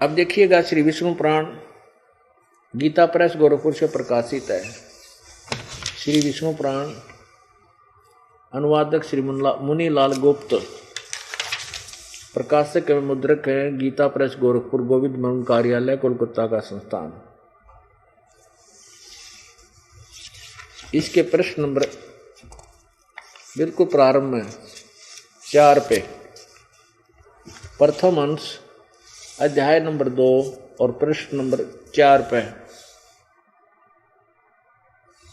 अब देखिएगा, श्री विष्णु पुराण गीता प्रेस गोरखपुर से प्रकाशित है। श्री विष्णु पुराण, अनुवादक श्री मुनीलाल गुप्त, प्रकाशक एवं मुद्रक है गीता प्रेस गोरखपुर, गोविंद मंग कार्यालय, कोलकाता का संस्थान। इसके प्रश्न नंबर बिल्कुल प्रारंभ में 4 पे, प्रथम अंश अध्याय नंबर 2 और प्रश्न नंबर 4 पे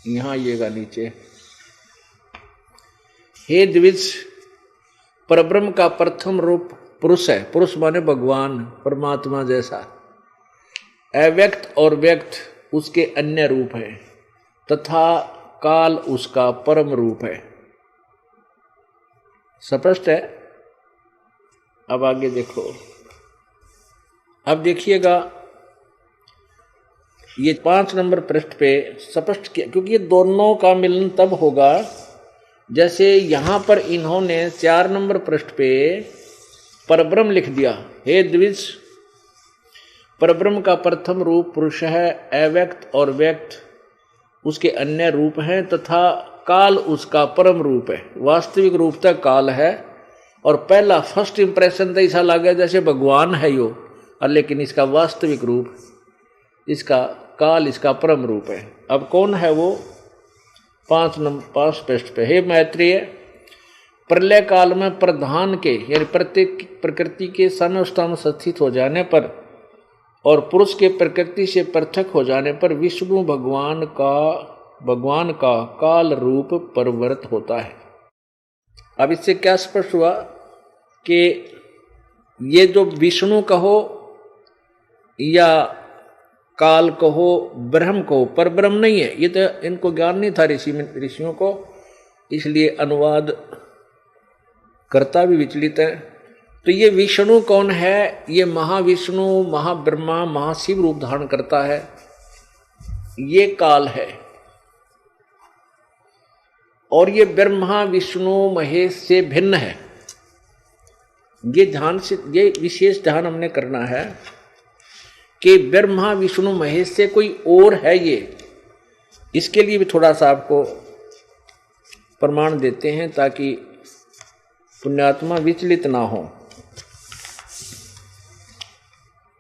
यहां आइएगा नीचे। हे द्विज, परब्रह्म का प्रथम रूप पुरुष है। पुरुष माने भगवान परमात्मा जैसा। अव्यक्त और व्यक्त उसके अन्य रूप है तथा काल उसका परम रूप है। स्पष्ट है? अब आगे देखो। अब देखिएगा, ये 5 नंबर पृष्ठ पे स्पष्ट किया, क्योंकि ये दोनों का मिलन तब होगा जैसे यहां पर इन्होंने 4 नंबर पृष्ठ पे परब्रह्म लिख दिया। हे द्विज, परब्रह्म का प्रथम रूप पुरुष है, अव्यक्त और व्यक्त उसके अन्य रूप हैं तथा काल उसका परम रूप है। वास्तविक रूप तक काल है और पहला फर्स्ट इंप्रेशन तो ऐसा लगा जैसे भगवान है यो, और लेकिन इसका वास्तविक रूप, इसका काल, इसका परम रूप है। अब कौन है वो? 5 पृष्ठ पे। हे मैत्रेय, प्रलय काल में प्रधान के यानी प्रत्येक प्रकृति के समस्तम स्थित हो जाने पर और पुरुष के प्रकृति से पृथक हो जाने पर विष्णु भगवान का काल रूप परिवर्त होता है। अब इससे क्या स्पष्ट हुआ कि ये जो विष्णु कहो या काल कहो, ब्रह्म कहो, पर ब्रह्म नहीं है। ये तो इनको ज्ञान नहीं था ऋषियों को, इसलिए अनुवाद कर्ता भी विचलित है। तो ये विष्णु कौन है? ये महाविष्णु, महाब्रह्मा, महाशिव रूप धारण करता है। ये काल है और ये ब्रह्मा विष्णु महेश से भिन्न है। ये विशेष ध्यान हमने करना है कि ब्रह्मा विष्णु महेश से कोई और है ये। इसके लिए भी थोड़ा सा आपको प्रमाण देते हैं ताकि पुण्यात्मा विचलित ना हो।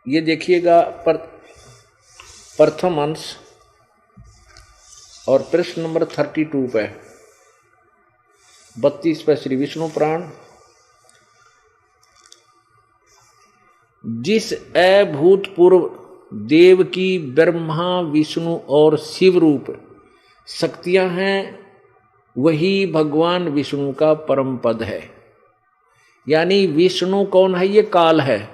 ये देखिएगा, प्रथम अंश और प्रश्न नंबर 32 पे, 32 पे श्री विष्णु पुराण। जिस अभूतपूर्व देव की ब्रह्मा विष्णु और शिव रूप शक्तियां हैं, वही भगवान विष्णु का परम पद है। यानी विष्णु कौन है? ये काल है,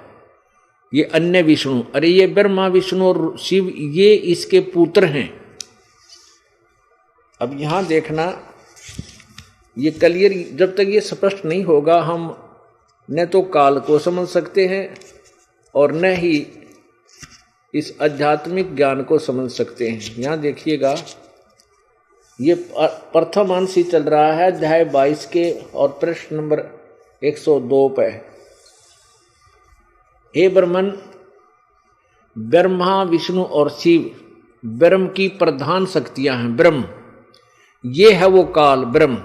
ये अन्य विष्णु, अरे ये ब्रह्मा विष्णु और शिव ये इसके पुत्र हैं। अब यहां देखना, ये क्लियर, जब तक ये स्पष्ट नहीं होगा हम न तो काल को समझ सकते हैं और न ही इस आध्यात्मिक ज्ञान को समझ सकते हैं। यहां देखिएगा, ये प्रथम अंश ही चल रहा है अध्याय 22 के और प्रश्न नंबर 102 पे। हे ब्रह्मन, ब्रह्मा विष्णु और शिव ब्रह्म की प्रधान शक्तियां हैं। ब्रह्म ये है वो काल, ब्रह्म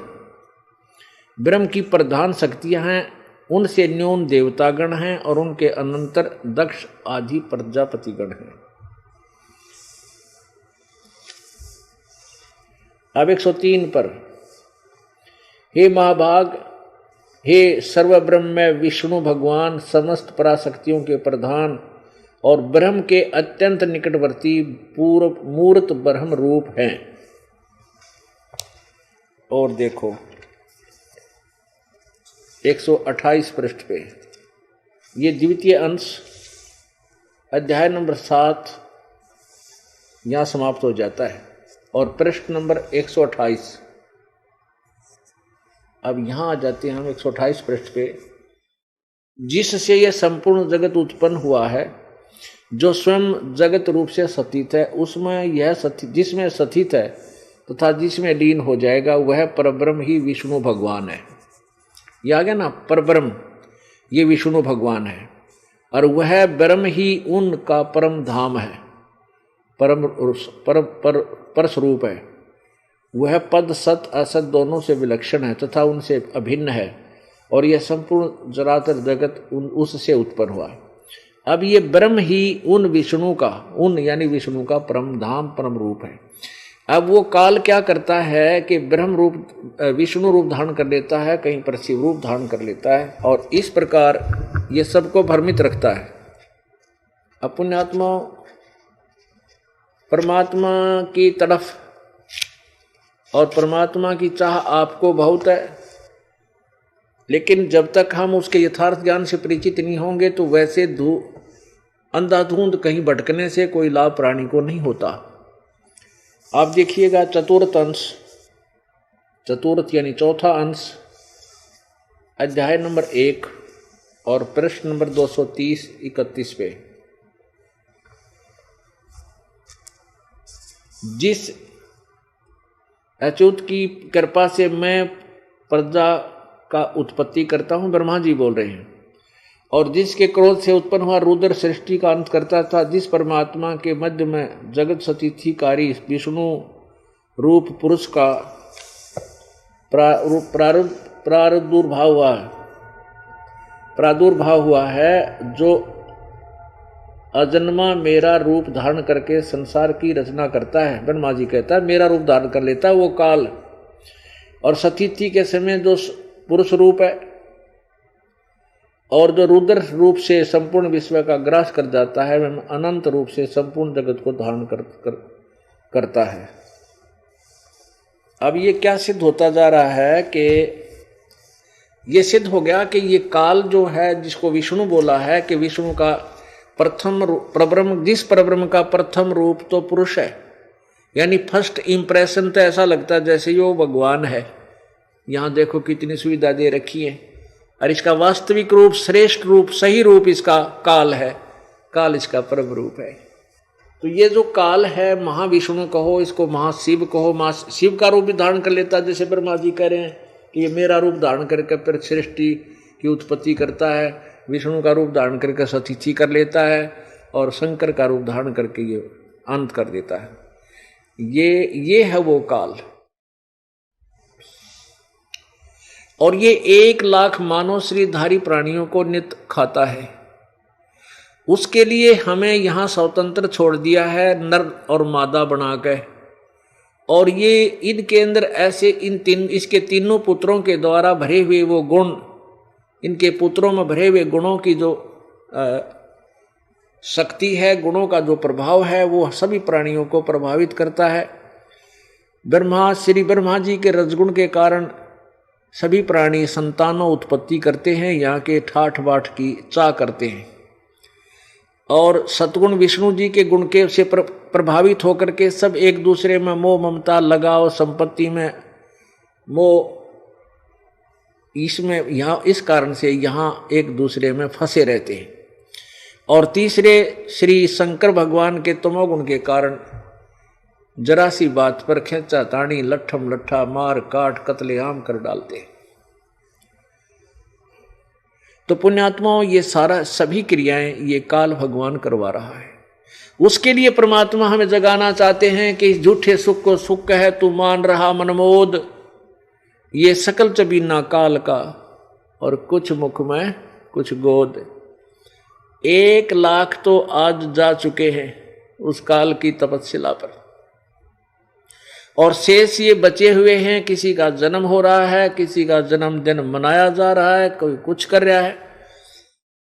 की प्रधान शक्तियां हैं। उनसे न्यून देवतागण हैं और उनके अनंतर दक्ष आदि प्रजापतिगण हैं। अब 103 पर, हे महाभाग, हे सर्वब्रह्म में विष्णु भगवान समस्त पराशक्तियों के प्रधान और ब्रह्म के अत्यंत निकटवर्ती पूर्व मूर्त ब्रह्म रूप हैं। और देखो 128 पृष्ठ पे, ये द्वितीय अंश अध्याय नंबर 7 यहां समाप्त हो जाता है और प्रश्न नंबर 128। अब यहां आ जाते हैं हम 128 पृष्ठ पे। जिससे यह संपूर्ण जगत उत्पन्न हुआ है, जो स्वयं जगत रूप से स्थित है, उसमें यह जिसमें स्थित है तथा जिसमें लीन हो जाएगा, वह परब्रह्म ही विष्णु भगवान है। ये आ गया ना, परब्रह्म ये विष्णु भगवान है। और वह ब्रह्म ही उनका परम धाम है, पर स्वरूप है। वह पद सत असत दोनों से विलक्षण है तथा उनसे अभिन्न है, और यह संपूर्ण जरातर जगत उससे उत्पन्न हुआ। अब ये ब्रह्म ही उन विष्णु का, उन यानी विष्णु का परम धाम परम रूप है। अब वो काल क्या करता है कि ब्रह्म रूप विष्णु रूप धारण कर लेता है, कहीं पर शिव रूप धारण कर लेता है, और इस प्रकार ये सबको भ्रमित रखता है। अपुण्यात्मा परमात्मा की तरफ और परमात्मा की चाह आपको बहुत है, लेकिन जब तक हम उसके यथार्थ ज्ञान से परिचित नहीं होंगे तो वैसे अंधाधुंध कहीं भटकने से कोई लाभ प्राणी को नहीं होता। आप देखिएगा चतुर्थ अंश, चतुर्थ यानी चौथा अंश, अध्याय नंबर 1 और प्रश्न नंबर 230-31 पे, जिस अच्युत की कृपा से मैं प्रजा का उत्पत्ति करता हूं, ब्रह्मा जी बोल रहे हैं, और जिसके क्रोध से उत्पन्न हुआ रुद्र सृष्टि का अंत करता था, जिस परमात्मा के मध्य में जगत सतिथिकारी विष्णु रूप पुरुष का प्रादुर्भाव हुआ है, जो अजन्मा मेरा रूप धारण करके संसार की रचना करता है। ब्रह्मा जी कहता है मेरा रूप धारण कर लेता है वो काल, और सतिथि के समय जो पुरुष रूप है और जो रुद्र रूप से संपूर्ण विश्व का ग्रास कर जाता है, वह अनंत रूप से संपूर्ण जगत को धारण करता है। अब ये क्या सिद्ध होता जा रहा है कि ये सिद्ध हो गया कि ये काल जो है, जिसको विष्णु बोला है कि विष्णु का प्रथम परब्रह्म, जिस परब्रह्म का प्रथम रूप तो पुरुष है, यानी फर्स्ट इंप्रेशन तो ऐसा लगता है जैसे वो भगवान है। यहाँ देखो कितनी सुविधा दे रखी है, और इसका वास्तविक रूप, श्रेष्ठ रूप, सही रूप इसका काल है, काल इसका परम रूप है। तो ये जो काल है, महाविष्णु कहो, इसको महाशिव कहो, महाशिव का रूप भी धारण कर लेता है, जैसे ब्रह्मा जी कह रहे हैं कि ये मेरा रूप धारण करके फिर सृष्टि की उत्पत्ति करता है, विष्णु का रूप धारण करके सतिथि कर लेता है, और शंकर का रूप धारण करके ये अंत कर देता है। ये है वो काल। और ये 1 लाख मानव श्रीधारी प्राणियों को नित्य खाता है। उसके लिए हमें यहाँ स्वतंत्र छोड़ दिया है, नर और मादा बना के, और ये इनके अंदर ऐसे इसके तीनों पुत्रों के द्वारा भरे हुए वो गुण, इनके पुत्रों में भरे हुए गुणों की जो शक्ति है, गुणों का जो प्रभाव है, वो सभी प्राणियों को प्रभावित करता है। श्री ब्रह्मा जी के रजगुण के कारण सभी प्राणी संतानों उत्पत्ति करते हैं, यहाँ के ठाठ बाट की चाह करते हैं, और सतगुण विष्णु जी के गुण के से प्रभावित होकर के सब एक दूसरे में मोह ममता लगाव, संपत्ति में मोह, इसमें यहाँ इस कारण से यहाँ एक दूसरे में फंसे रहते हैं। और तीसरे श्री शंकर भगवान के तमोगुण के कारण जरा सी बात पर खेचा ताणी, लट्ठम लट्ठा, मार काट, कत्लेआम कर डालते। तो पुण्यात्माओं, ये सारा सभी क्रियाएं ये काल भगवान करवा रहा है। उसके लिए परमात्मा हमें जगाना चाहते हैं कि इस झूठे सुख को सुख कह तू मान रहा मनमोद, ये सकल चबीना काल का, और कुछ मुख में कुछ गोद। 1 लाख तो आज जा चुके हैं उस काल की तपस्या पर, और शेष ये बचे हुए हैं। किसी का जन्म हो रहा है, किसी का जन्मदिन मनाया जा रहा है, कोई कुछ कर रहा है,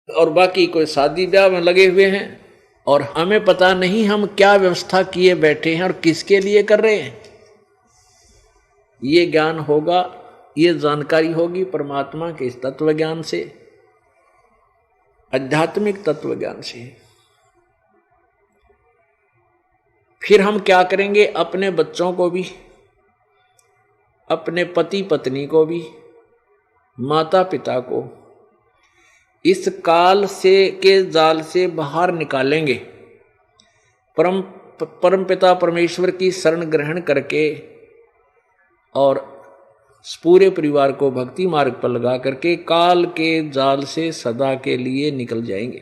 और बाकी कोई शादी ब्याह में लगे हुए हैं, और हमें पता नहीं हम क्या व्यवस्था किए बैठे हैं और किसके लिए कर रहे हैं। ये ज्ञान होगा, ये जानकारी होगी परमात्मा के इस तत्व ज्ञान से, आध्यात्मिक तत्व ज्ञान से। फिर हम क्या करेंगे, अपने बच्चों को भी, अपने पति पत्नी को भी, माता पिता को इस काल से के जाल से बाहर निकालेंगे। परम पिता परमेश्वर की शरण ग्रहण करके, और पूरे परिवार को भक्ति मार्ग पर लगा करके काल के जाल से सदा के लिए निकल जाएंगे।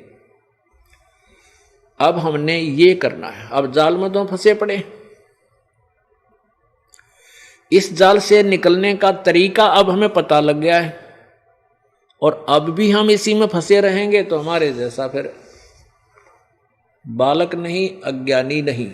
अब हमने ये करना है। अब जाल में तो फंसे पड़े, इस जाल से निकलने का तरीका अब हमें पता लग गया है, और अब भी हम इसी में फंसे रहेंगे तो हमारे जैसा फिर बालक नहीं, अज्ञानी नहीं,